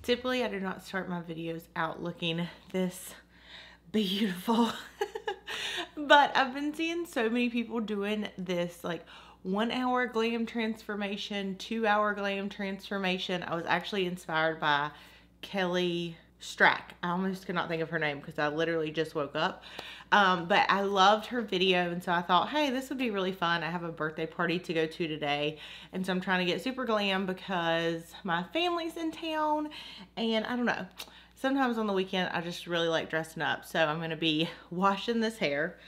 Typically, I do not start my videos out looking this beautiful. But I've been seeing so many people doing this like 1 hour glam transformation, 2 hour glam transformation. I was actually inspired by Kelly Strack. I almost could not think of her name because I literally just woke up. But I loved her video, and so I thought, hey, this would be really fun. I have a birthday party to go to today, and so I'm trying to get super glam because my family's in town, and I don't know. Sometimes on the weekend, I just really like dressing up, so I'm going to be washing this hair.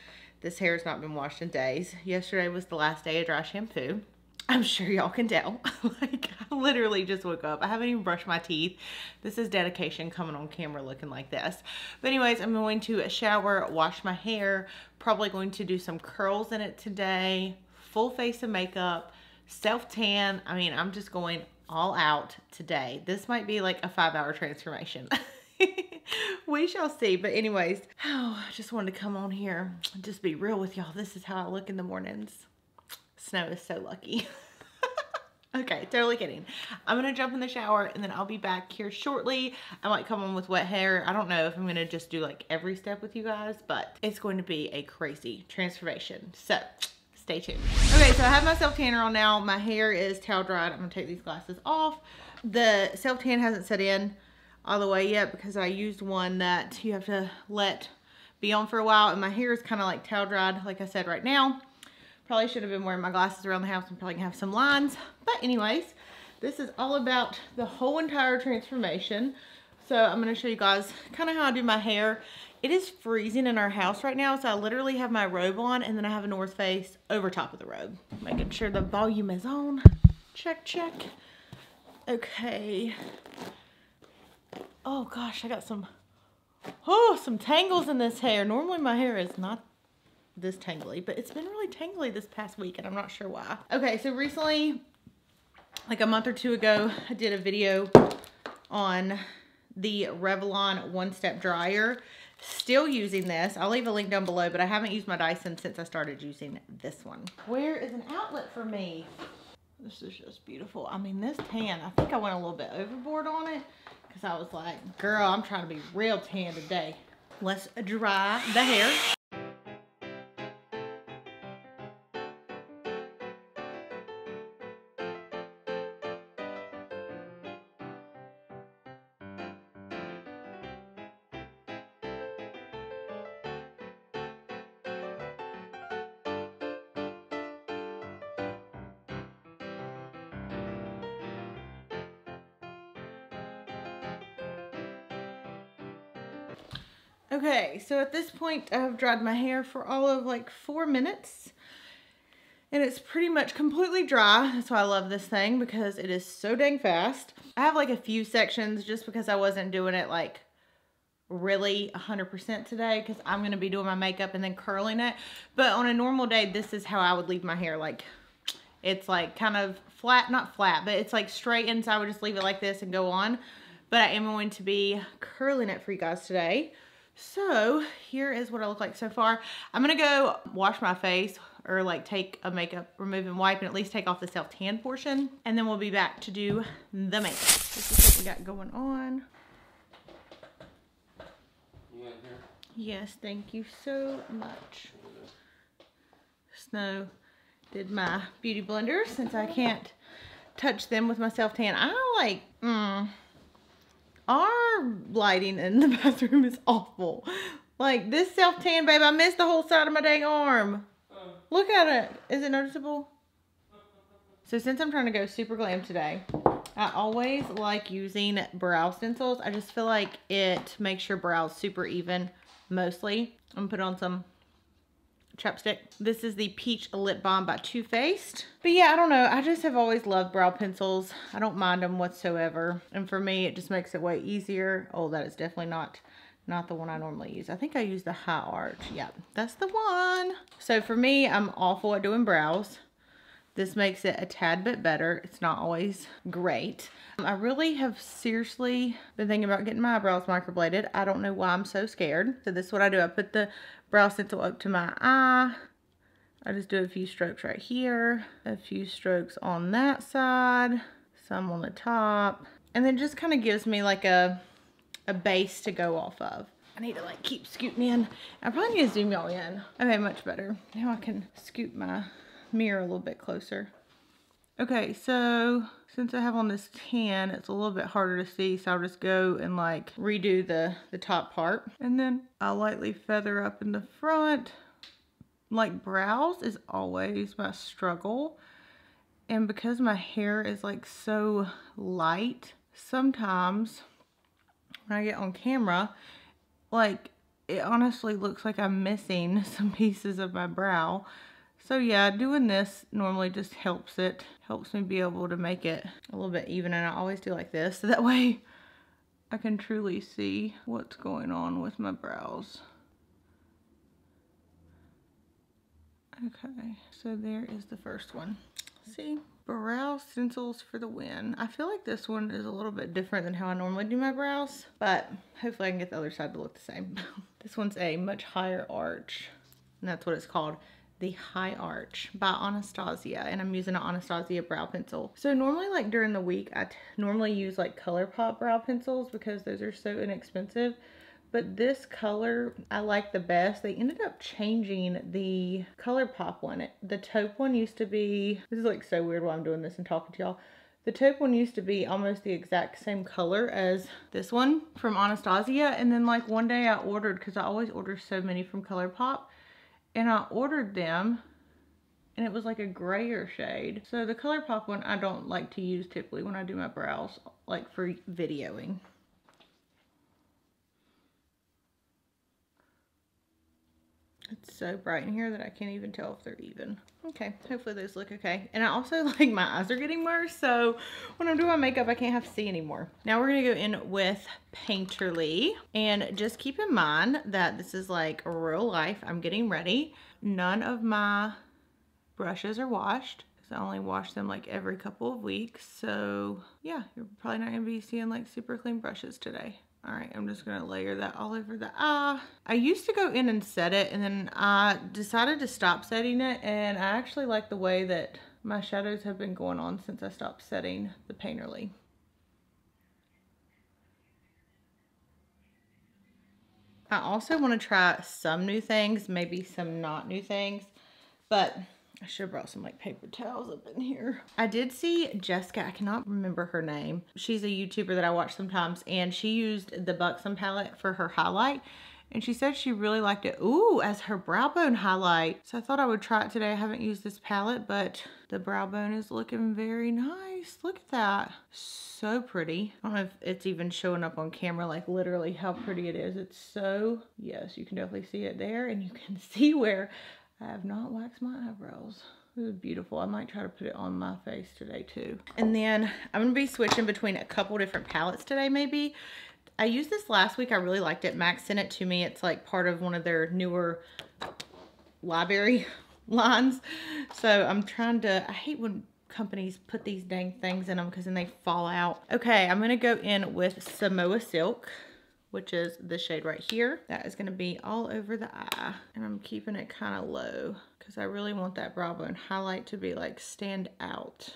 This hair has not been washed in days. Yesterday was the last day of dry shampoo. I'm sure y'all can tell. Like, I literally just woke up. I haven't even brushed my teeth. This is dedication coming on camera looking like this. But anyways, I'm going to shower, wash my hair, probably going to do some curls in it today, full face of makeup, self-tan. I mean, I'm just going all out today. This might be like a 5-hour transformation. We shall see. But anyways, I just wanted to come on here and just be real with y'all. This is how I look in the mornings. Snow is so lucky. Okay, totally kidding. I'm gonna jump in the shower and then I'll be back here shortly. I might come on with wet hair. I don't know if I'm gonna just do like every step with you guys, but it's going to be a crazy transformation. So stay tuned. Okay, so I have my self-tanner on now. My hair is towel dried. I'm gonna take these glasses off. The self-tan hasn't set in all the way yet because I used one that you have to let be on for a while, and my hair is kind of like towel dried, like I said right now. Probably should have been wearing my glasses around the house. I'm probably gonna have some lines. But anyways, this is all about the whole entire transformation. So I'm gonna show you guys kind of how I do my hair. It is freezing in our house right now, so I literally have my robe on and then I have a North Face over top of the robe. Making sure the volume is on. Check, check. Okay. Oh gosh, I got some tangles in this hair. Normally my hair is not this tangly, but it's been really tangly this past week and I'm not sure why. Okay, so recently, like a month or two ago, I did a video on the Revlon one-step dryer. Still using this. I'll leave a link down below, but I haven't used my Dyson since I started using this one. Where is an outlet for me? This is just beautiful. I mean, this tan, I think I went a little bit overboard on it because I was like, girl, I'm trying to be real tan today. Let's dry the hair. Okay, so at this point, I've dried my hair for all of like 4 minutes. And it's pretty much completely dry. That's why I love this thing, because it is so dang fast. I have like a few sections just because I wasn't doing it like really 100% today, because I'm going to be doing my makeup and then curling it. But on a normal day, this is how I would leave my hair. Like, it's like kind of flat, not flat, but it's like straight, and so I would just leave it like this and go on. But I am going to be curling it for you guys today. So here is what I look like so far. I'm gonna go wash my face, or like take a makeup removing wipe and at least take off the self-tan portion, and then we'll be back to do the makeup. This is what we got going on. You in here? Yes, thank you so much. Snow did my beauty blenders since I can't touch them with my self-tan. I like, our lighting in the bathroom is awful. Like, this self-tan, babe, I missed the whole side of my dang arm. Look at it. Is it noticeable? So since I'm trying to go super glam today, I always like using brow stencils. I just feel like it makes your brows super even, mostly. I'm gonna put on some chapstick. This is the Peach Lip Balm by Too Faced. But yeah, I don't know. I just have always loved brow pencils. I don't mind them whatsoever. And for me, it just makes it way easier. Oh, that is definitely not the one I normally use. I think I use the High Arch. Yeah, that's the one. So for me, I'm awful at doing brows. This makes it a tad bit better. It's not always great. I really have seriously been thinking about getting my eyebrows microbladed. I don't know why I'm so scared. So this is what I do. I put the brow stencil up to my eye. I just do a few strokes right here, a few strokes on that side, some on the top, And then just kind of gives me like a base to go off of. I need to like keep scooting in. I probably need to zoom y'all in. Okay, much better. Now I can scoot my mirror a little bit closer. Okay, so since I have on this tan, it's a little bit harder to see, so I'll just go and like redo the top part. And then I'll lightly feather up in the front. Like brows is always my struggle. And because my hair is like so light, sometimes when I get on camera, like it honestly looks like I'm missing some pieces of my brow. So yeah, doing this normally just helps me be able to make it a little bit even, and I always do like this, so that way I can truly see what's going on with my brows. Okay, so there is the first one. See, brow stencils for the win. I feel like this one is a little bit different than how I normally do my brows, but hopefully I can get the other side to look the same. This one's a much higher arch, and that's what it's called. The High Arch by Anastasia, and I'm using an Anastasia brow pencil. So normally like during the week, I normally use like ColourPop brow pencils because those are so inexpensive. But this color I like the best. They ended up changing the ColourPop one. The taupe one used to be, this is like so weird while I'm doing this and talking to y'all. The taupe one used to be almost the exact same color as this one from Anastasia. And then like one day I ordered, because I always order so many from ColourPop, and I ordered them and it was like a grayer shade. So the ColourPop one I don't like to use typically when I do my brows, like for videoing. It's so bright in here that I can't even tell if they're even. Okay, hopefully those look okay. And I also like my eyes are getting worse, so when I'm doing my makeup, I can't have to see anymore. Now we're gonna go in with Painterly, and just keep in mind that this is like real life. I'm getting ready. None of my brushes are washed, because I only wash them like every couple of weeks. So yeah, you're probably not gonna be seeing like super clean brushes today. All right, I'm just gonna layer that all over the eye. I used to go in and set it, and then I decided to stop setting it, and I actually like the way that my shadows have been going on since I stopped setting the Painterly. I also want to try some new things, maybe some not new things, but I should have brought some like paper towels up in here. I did see Jessica, I cannot remember her name. She's a YouTuber that I watch sometimes, and she used the Buxom palette for her highlight, and she said she really liked it, ooh, as her brow bone highlight. So I thought I would try it today. I haven't used this palette, but the brow bone is looking very nice. Look at that. So pretty. I don't know if it's even showing up on camera, like literally how pretty it is. It's so, yes, you can definitely see it there, and you can see where I have not waxed my eyebrows. It was beautiful. I might try to put it on my face today too. And then I'm gonna be switching between a couple different palettes today maybe. I used this last week. I really liked it. Max sent it to me. It's like part of one of their newer library lines. So I'm trying to, I hate when companies put these dang things in them because then they fall out. Okay, I'm gonna go in with Samoa Silk, which is the shade right here. That is gonna be all over the eye. And I'm keeping it kind of low because I really want that brow bone highlight to be like stand out.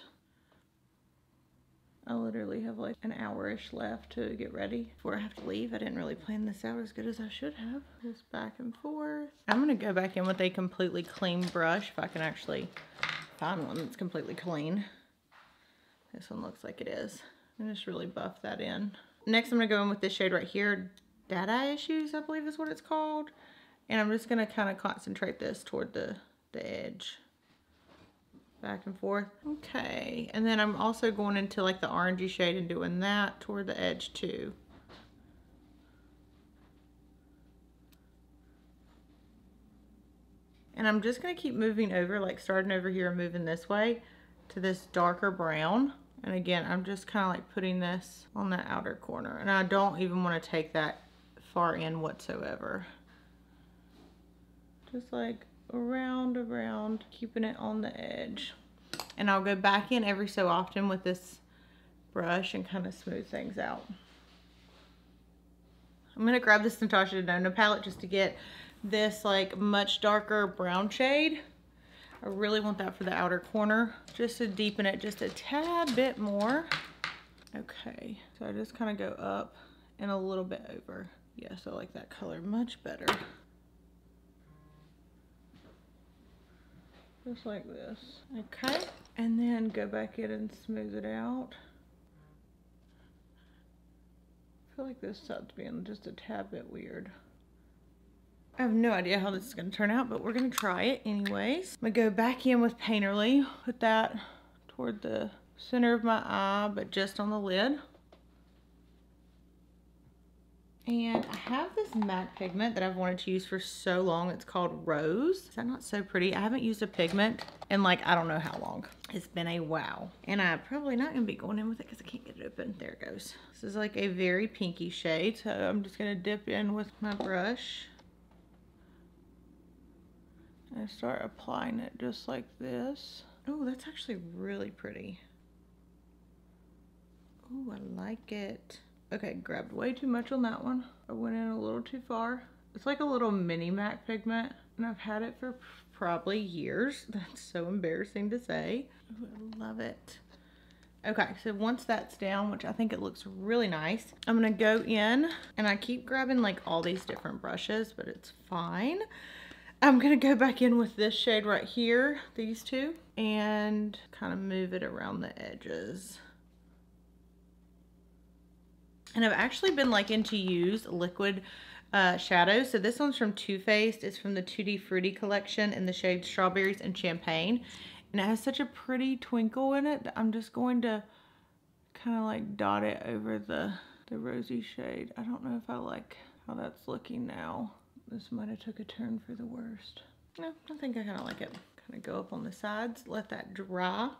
I literally have like an hour-ish left to get ready before I have to leave. I didn't really plan this out as good as I should have. Just back and forth. I'm gonna go back in with a completely clean brush if I can actually find one that's completely clean. This one looks like it is. And just really buff that in. Next, I'm gonna go in with this shade right here, Dada Issues, I believe is what it's called. And I'm just gonna kind of concentrate this toward the edge. Back and forth. Okay, and then I'm also going into like the orangey shade and doing that toward the edge too. And I'm just gonna keep moving over, like starting over here and moving this way to this darker brown. And again, I'm just kind of like putting this on the outer corner. And I don't even want to take that far in whatsoever. Just like around, keeping it on the edge. And I'll go back in every so often with this brush and kind of smooth things out. I'm going to grab this Natasha Denona palette just to get this like much darker brown shade. I really want that for the outer corner, just to deepen it just a tad bit more. Okay, so I just kind of go up and a little bit over. Yeah, so I like that color much better. Just like this. Okay, and then go back in and smooth it out. I feel like this side's being just a tad bit weird. I have no idea how this is going to turn out, but we're going to try it anyways. I'm going to go back in with Painterly, put that toward the center of my eye, but just on the lid. And I have this matte pigment that I've wanted to use for so long. It's called Rose. Is that not so pretty? I haven't used a pigment in like, I don't know how long. It's been a wow. And I'm probably not going to be going in with it because I can't get it open. There it goes. This is like a very pinky shade. So I'm just going to dip in with my brush. And start applying it just like this. Oh, that's actually really pretty. Oh, I like it. Okay, grabbed way too much on that one. I went in a little too far. It's like a little mini MAC pigment, and I've had it for probably years. That's so embarrassing to say. Ooh, I love it. Okay, so once that's down, which I think it looks really nice, I'm gonna go in, and I keep grabbing like all these different brushes, but it's fine. I'm gonna go back in with this shade right here, these two, and kind of move it around the edges. And I've actually been liking to use liquid shadows. So this one's from Too Faced. It's from the Tutti Frutti collection in the shade Strawberries and Champagne. And it has such a pretty twinkle in it that I'm just going to kind of like dot it over the rosy shade. I don't know if I like how that's looking now. This might have took a turn for the worst. No, I think I kind of like it. Kind of go up on the sides, let that dry.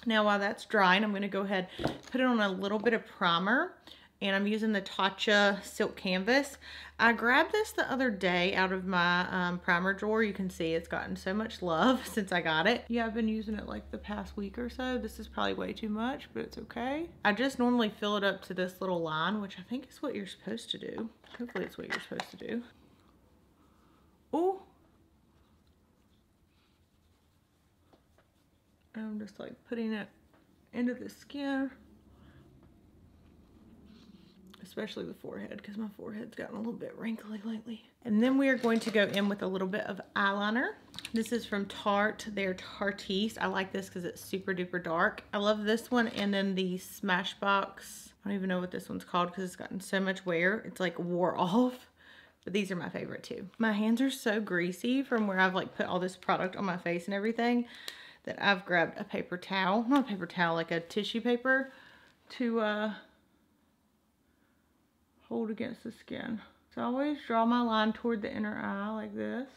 Now while that's drying, I'm going to go ahead, put it on a little bit of primer. And I'm using the Tatcha Silk Canvas. I grabbed this the other day out of my primer drawer. You can see it's gotten so much love since I got it. Yeah, I've been using it like the past week or so. This is probably way too much, but it's okay. I just normally fill it up to this little line, which I think is what you're supposed to do. Hopefully it's what you're supposed to do. Ooh. And I'm just like putting it into the skin. Especially the forehead, because my forehead's gotten a little bit wrinkly lately. And then we are going to go in with a little bit of eyeliner. This is from Tarte, their Tarte's. I like this because it's super duper dark. I love this one, and then the Smashbox. I don't even know what this one's called because it's gotten so much wear. It's like wore off. But these are my favorite too. My hands are so greasy from where I've like put all this product on my face and everything that I've grabbed a paper towel, not a paper towel, like a tissue paper to hold against the skin. So I always draw my line toward the inner eye like this.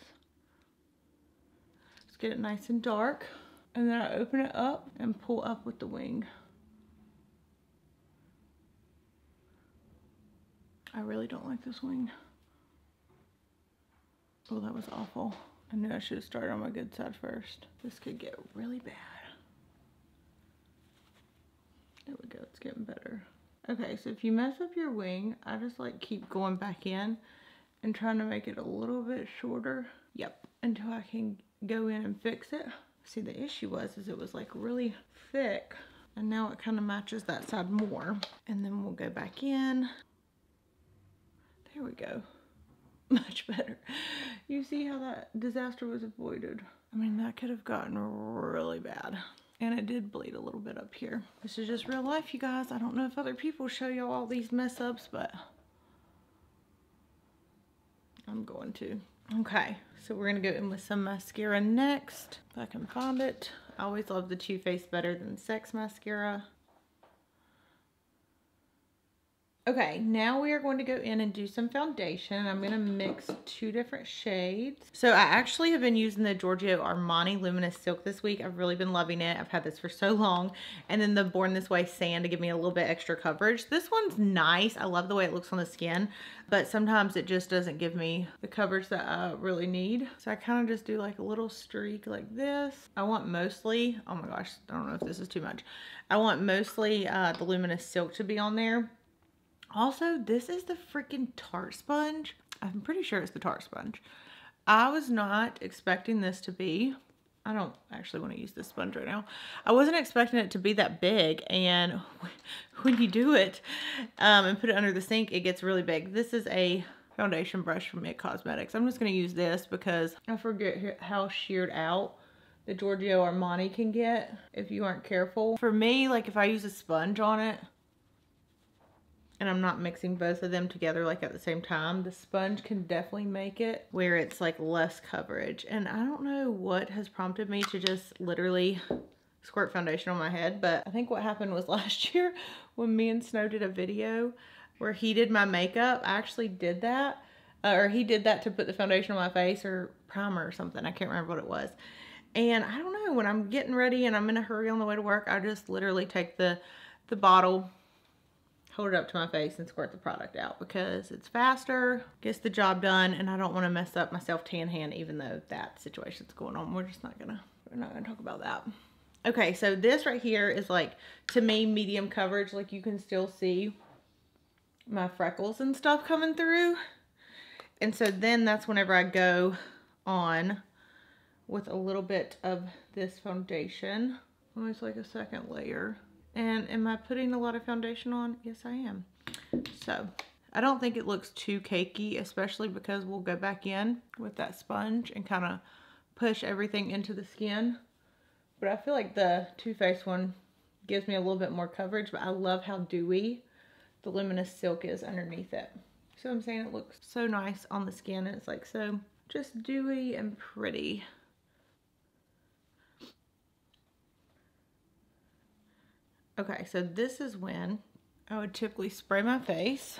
Just get it nice and dark. And then I open it up and pull up with the wing. I really don't like this wing. Oh, that was awful. I knew I should have started on my good side first. This could get really bad. There we go, it's getting better. Okay, so if you mess up your wing, I just like keep going back in and trying to make it a little bit shorter. Yep, until I can go in and fix it. See, the issue was it was like really thick, and now it kind of matches that side more. And then we'll go back in. There we go. Much better. You see how that disaster was avoided? I mean, that could have gotten really bad. And it did bleed a little bit up here. This is just real life, you guys. I don't know if other people show you all these mess ups, but I'm going to. Okay, so we're gonna go in with some mascara next, if I can find it. I always love the Too Faced better than Sex mascara. Okay, now we are going to go in and do some foundation. I'm going to mix two different shades. So I actually have been using the Giorgio Armani Luminous Silk this week. I've really been loving it. I've had this for so long. And then the Born This Way Sand to give me a little bit extra coverage. This one's nice. I love the way it looks on the skin, but sometimes it just doesn't give me the coverage that I really need. So I kind of just do like a little streak like this. I want mostly, oh my gosh, I don't know if this is too much. I want mostly the Luminous Silk to be on there. Also, this is the freaking Tarte Sponge. I'm pretty sure it's the Tarte Sponge. I was not expecting this to be I don't actually want to use this sponge right now. I wasn't expecting it to be that big, and when you do it and put it under the sink, it gets really big. This is a foundation brush from Kokie Cosmetics. I'm just going to use this because I forget how sheared out the Giorgio Armani can get if you aren't careful. For me, like if I use a sponge on it, and I'm not mixing both of them together like at the same time, the sponge can definitely make it where it's like less coverage. And I don't know what has prompted me to just literally squirt foundation on my head, but I think what happened was last year when me and Snow did a video where he did my makeup. I actually did that, or he did that to put the foundation on my face, or primer or something. I can't remember what it was. And I don't know, when I'm getting ready and I'm in a hurry on the way to work, I just literally take the bottle, hold it up to my face, and squirt the product out because it's faster, gets the job done, and I don't want to mess up my self-tan hand, even though that situation's going on. We're not gonna talk about that. Okay, so this right here is like, to me, medium coverage. Like you can still see my freckles and stuff coming through. And so then that's whenever I go on with a little bit of this foundation, almost like a second layer. And am I putting a lot of foundation on? Yes, I am. So I don't think it looks too cakey, especially because we'll go back in with that sponge and kind of push everything into the skin. But I feel like the Too Faced one gives me a little bit more coverage, but I love how dewy the Luminous Silk is underneath it. So I'm saying it looks so nice on the skin. It's like so just dewy and pretty. Okay, so this is when I would typically spray my face.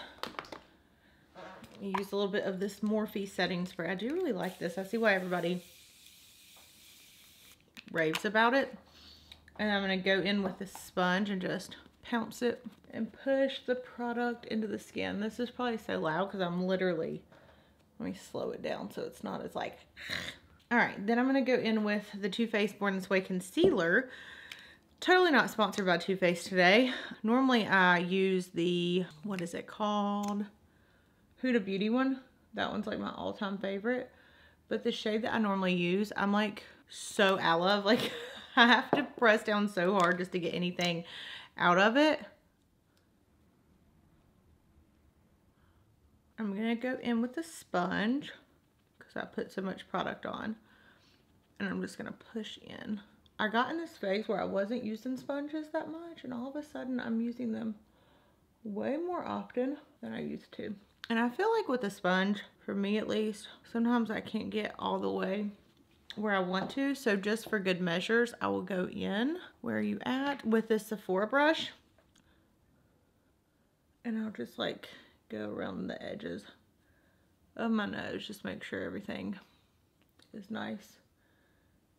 Use a little bit of this Morphe setting spray. I do really like this. I see why everybody raves about it. And I'm going to go in with this sponge and just pounce it and push the product into the skin. This is probably so loud because I'm literally, let me slow it down so it's not as like. Alright, then I'm going to go in with the Too Faced Born This Way Concealer. Totally not sponsored by Too Faced today. Normally I use the, what is it called? Huda Beauty one. That one's like my all-time favorite. But the shade that I normally use, I'm like so out of. Like I have to press down so hard just to get anything out of it. I'm going to go in with the sponge because I put so much product on. And I'm just going to push in. I got in this phase where I wasn't using sponges that much, and all of a sudden I'm using them way more often than I used to. And I feel like with a sponge, for me at least, sometimes I can't get all the way where I want to. So just for good measures, I will go in where you at with this Sephora brush. And I'll just like go around the edges of my nose. Just make sure everything is nice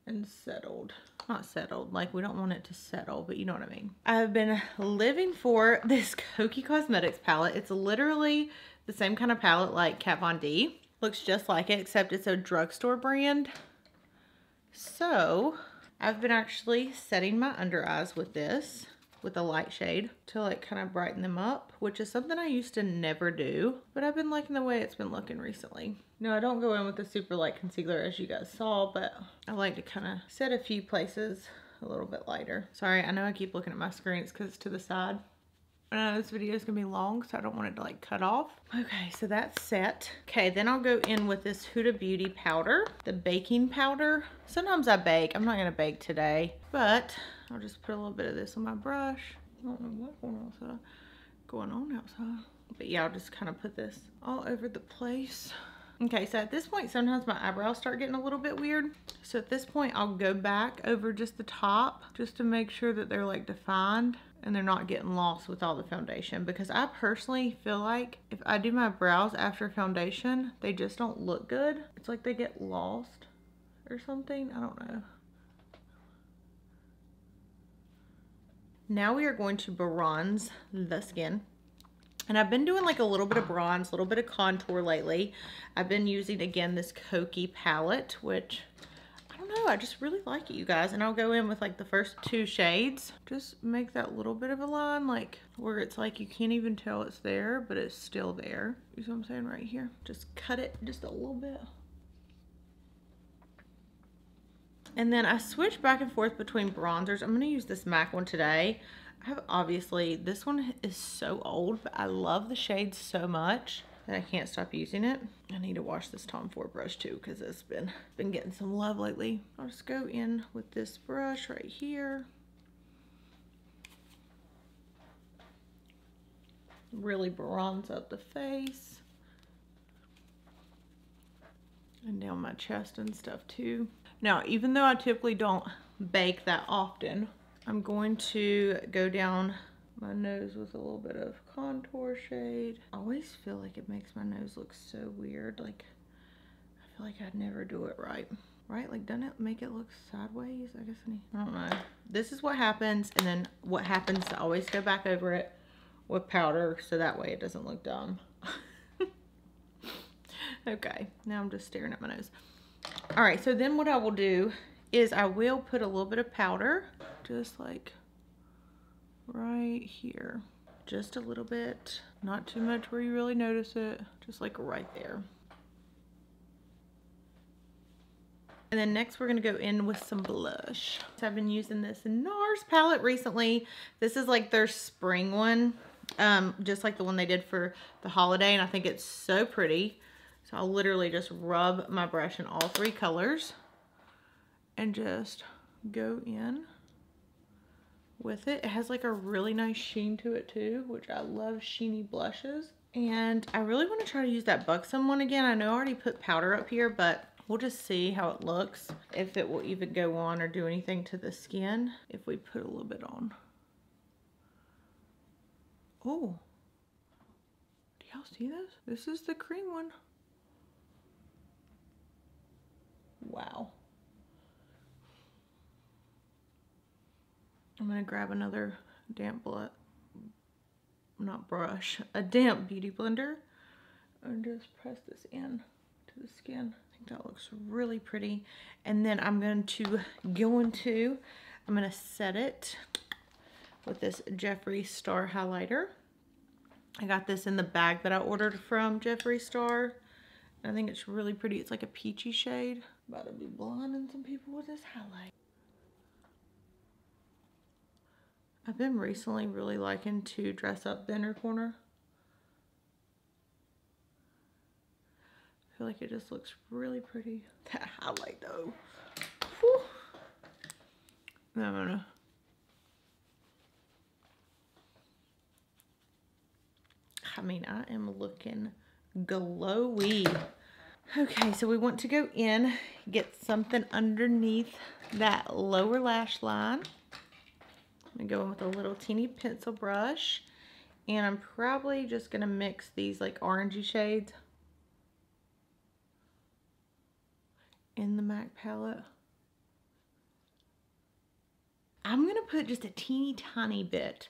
and settled. Not settled, like we don't want it to settle, but you know what I mean. I've been living for this Kokie Cosmetics palette. It's literally the same kind of palette like Kat Von D. Looks just like it, except it's a drugstore brand. So I've been actually setting my under eyes with this, with a light shade to like kind of brighten them up, which is something I used to never do, but I've been liking the way it's been looking recently. No, I don't go in with a super light concealer as you guys saw, but I like to kind of set a few places a little bit lighter. Sorry, I know I keep looking at my screen. It's because it's to the side. I know this video is going to be long, so I don't want it to like cut off. Okay, so that's set. Okay, then I'll go in with this Huda Beauty powder, the baking powder. Sometimes I bake. I'm not going to bake today, but I'll just put a little bit of this on my brush. I don't know what's going on outside. But yeah, I'll just kind of put this all over the place. Okay, so at this point, sometimes my eyebrows start getting a little bit weird. So at this point, I'll go back over just the top just to make sure that they're like defined and they're not getting lost with all the foundation. Because I personally feel like if I do my brows after foundation, they just don't look good. It's like they get lost or something. I don't know. Now we are going to bronze the skin. And I've been doing like a little bit of bronze, a little bit of contour lately. I've been using, again, this Kokie palette, which, I don't know, I just really like it, you guys. And I'll go in with like the first two shades. Just make that little bit of a line, like where it's like you can't even tell it's there, but it's still there. You see what I'm saying right here? Just cut it just a little bit. And then I switch back and forth between bronzers. I'm going to use this MAC one today. I have, obviously, this one is so old, but I love the shade so much that I can't stop using it. I need to wash this Tom Ford brush too, because it's been getting some love lately. I'll just go in with this brush right here. Really bronze up the face. And down my chest and stuff too. Now, even though I typically don't bake that often, I'm going to go down my nose with a little bit of contour shade. I always feel like it makes my nose look so weird. Like, I feel like I'd never do it right. Right? Like, doesn't it make it look sideways? I guess I don't know. This is what happens, and then what happens to always go back over it with powder so that way it doesn't look dumb. Okay, now I'm just staring at my nose. All right, so then what I will do is I will put a little bit of powder, just like right here. Just a little bit, not too much where you really notice it, just like right there. And then next we're gonna go in with some blush. So I've been using this Nars palette recently. This is like their spring one, just like the one they did for the holiday, and I think it's so pretty. So I'll literally just rub my brush in all three colors and just go in with it. It has like a really nice sheen to it too, which I love sheeny blushes. And I really want to try to use that Buxom one again. I know I already put powder up here, but we'll just see how it looks, if it will even go on or do anything to the skin if we put a little bit on. Oh, do y'all see this? This is the cream one. Wow. I'm gonna grab another damp a damp beauty blender and just press this in to the skin. I think that looks really pretty. And then I'm going to I'm gonna set it with this Jeffree Star highlighter. I got this in the bag that I ordered from Jeffree Star. I think it's really pretty. It's like a peachy shade. About to be blinding some people with this highlight. I've been recently really liking to dress up the inner corner. I feel like it just looks really pretty. That highlight though. Whew. Now I'm gonna. I mean, I am looking glowy. Okay, so we want to go in, get something underneath that lower lash line. I'm gonna go in with a little teeny pencil brush, and I'm probably just gonna mix these like orangey shades in the MAC palette. I'm gonna put just a teeny tiny bit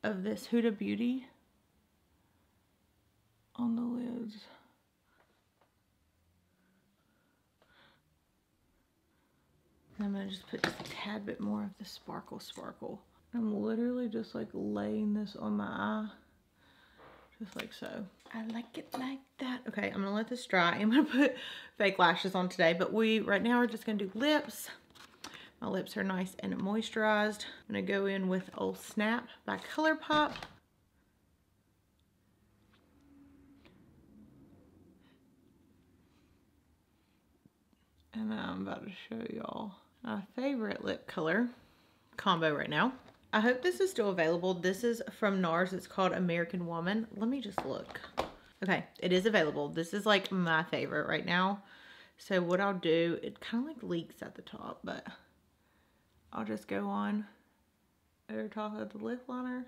of this Huda Beauty on the lids. I'm gonna just put just a tad bit more of the sparkle. I'm literally just like laying this on my eye, just like so. I like it like that. Okay, I'm gonna let this dry. I'm gonna put fake lashes on today, but right now we're just gonna do lips. My lips are nice and moisturized. I'm gonna go in with Old Snap by ColourPop. And I'm about to show y'all my favorite lip color combo right now. I hope this is still available. This is from Nars. It's called American Woman. Let me just look. Okay, it is available. This is like my favorite right now. So what I'll do, it kind of like leaks at the top, but I'll just go on over top of the lip liner.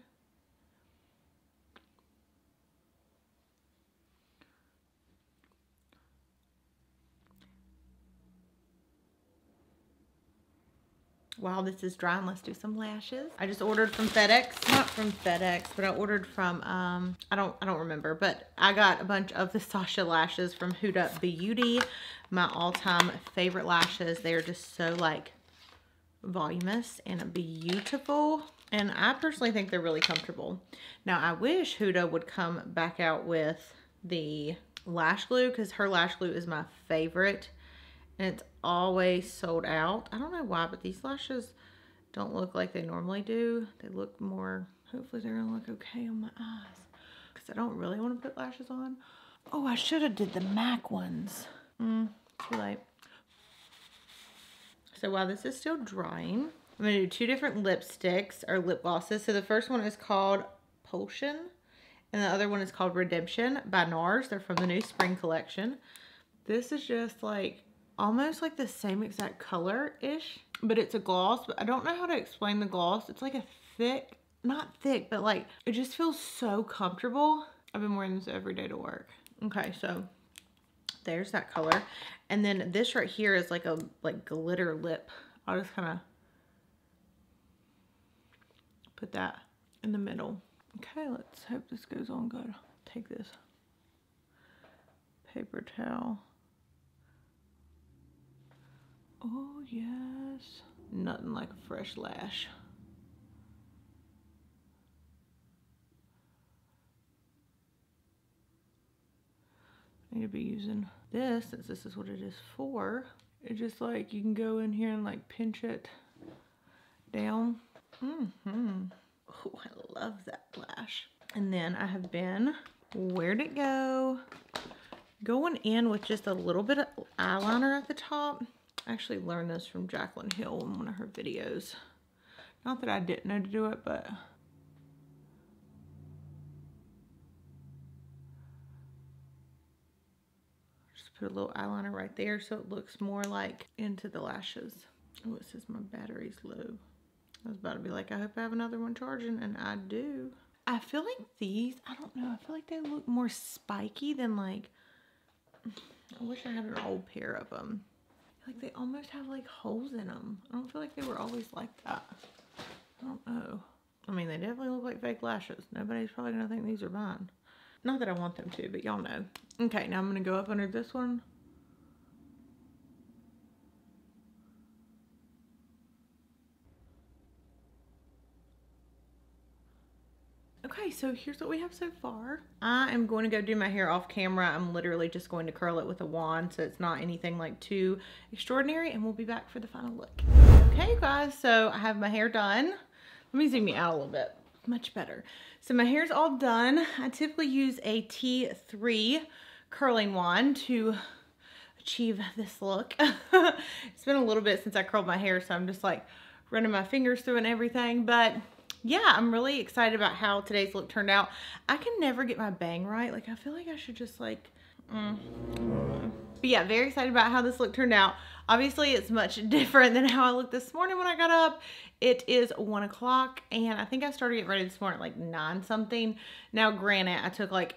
While this is drying, let's do some lashes. I just ordered from FedEx, not from FedEx, but I ordered from, I don't remember, but I got a bunch of the Sasha lashes from Huda Beauty. My all-time favorite lashes. They are just so like voluminous and beautiful. And I personally think they're really comfortable. Now I wish Huda would come back out with the lash glue, because her lash glue is my favorite. and it's always sold out. I don't know why, but these lashes don't look like they normally do. They look more, hopefully they're gonna look okay on my eyes, because I don't really want to put lashes on. Oh, I should have did the MAC ones. Too late. So while this is still drying, I'm gonna do two different lipsticks or lip glosses. So the first one is called Potion, and the other one is called Redemption by Nars. They're from the new spring collection. This is just like almost like the same exact color-ish, but it's a gloss. But I don't know how to explain the gloss. It's like a thick, not thick, but like it just feels so comfortable. I've been wearing this every day to work. Okay, so there's that color. And then this right here is like a glitter lip. I'll just kind of put that in the middle. Okay, let's hope this goes on good. Take this paper towel. Oh yes. Nothing like a fresh lash. I need to be using this, since this is what it is for. It's just like you can go in here and like pinch it down. Oh, I love that lash. And then I have been, where'd it go? Going in with just a little bit of eyeliner at the top. I actually learned this from Jaclyn Hill in one of her videos. Not that I didn't know to do it, but put a little eyeliner right there so it looks more like into the lashes. Oh, it says my battery's low. I was about to be like, I hope I have another one charging, and I do. I feel like these, I don't know, I feel like they look more spiky than like, I wish I had an old pair of them. Like they almost have like holes in them. I don't feel like they were always like that. I don't know. I mean, they definitely look like fake lashes. Nobody's probably gonna think these are mine. Not that I want them to, but y'all know. Okay, now I'm gonna go up under this one. Okay, so here's what we have so far. I am going to go do my hair off camera. I'm literally just going to curl it with a wand, so it's not anything like too extraordinary, and we'll be back for the final look. Okay, guys, so I have my hair done. Let me zoom you out a little bit. Much better. So my hair's all done. I typically use a T3 curling wand to achieve this look. It's been a little bit since I curled my hair, so I'm just like running my fingers through and everything, but yeah, I'm really excited about how today's look turned out. I can never get my bang right. Like, I feel like I should just like, But yeah, very excited about how this look turned out. Obviously, it's much different than how I looked this morning when I got up. It is 1 o'clock, and I think I started getting ready this morning at like 9 something. Now, granted, I took like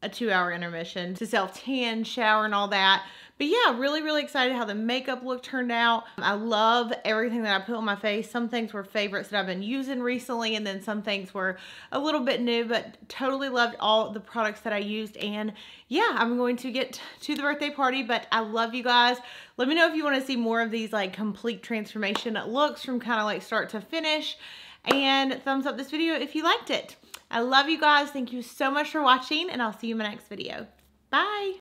a 2-hour intermission to self-tan, shower, and all that. But yeah, really, really excited how the makeup look turned out. I love everything that I put on my face. Some things were favorites that I've been using recently, and then some things were a little bit new, but totally loved all the products that I used. And yeah, I'm going to get to the birthday party, but I love you guys. Let me know if you want to see more of these like complete transformation looks from kind of like start to finish. And thumbs up this video if you liked it. I love you guys. Thank you so much for watching, and I'll see you in my next video. Bye.